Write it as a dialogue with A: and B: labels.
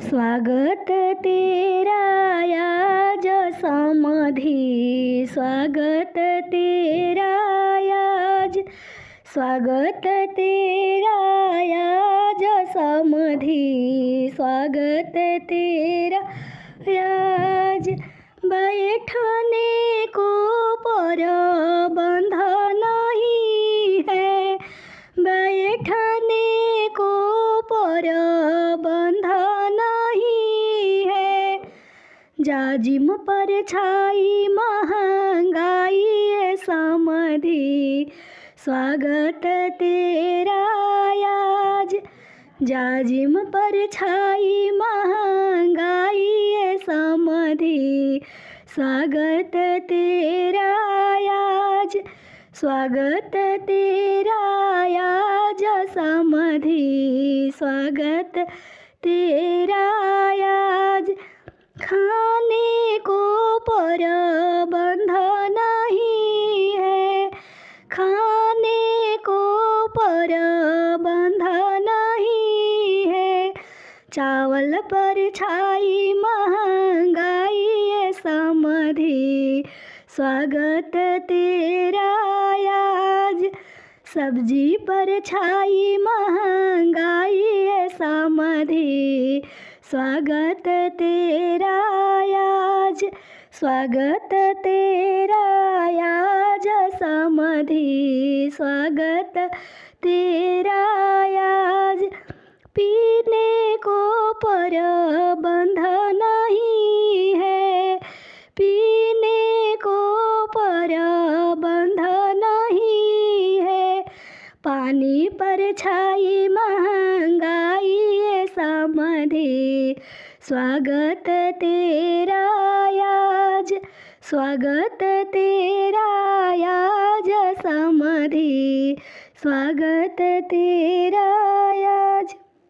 A: स्वागत तेरा आज समधी, स्वागत तेरा आज, स्वागत तेरा आज समधी, स्वागत तेरा आज। बैठने को पर बंध नहीं है, बैठने को पर बंध नहीं है। जाजिम पर छाई महंगाई समधी, स्वागत तेरा आज। जाजिम पर छाई महंगाई समधी, स्वागत तेरा आज, स्वागत तेरा आज समधी, स्वागत तेरा आज। खाने को पर बंध नहीं है, खाने को पर बंध नहीं है। चावल पर छाई महंगाई समधी, स्वागत तेरा आज। सब्जी पर छाई महंगाई समधी, स्वागत तेरा आज, स्वागत तेरा आज समधी, स्वागत तेरा आज। पीने को पर बंध नहीं है, पीने को पर बंध नहीं है। पानी पर छाई महंगाई समधी, स्वागत तेरा आज, स्वागत तेरा आज समधी, स्वागत तेरा आज।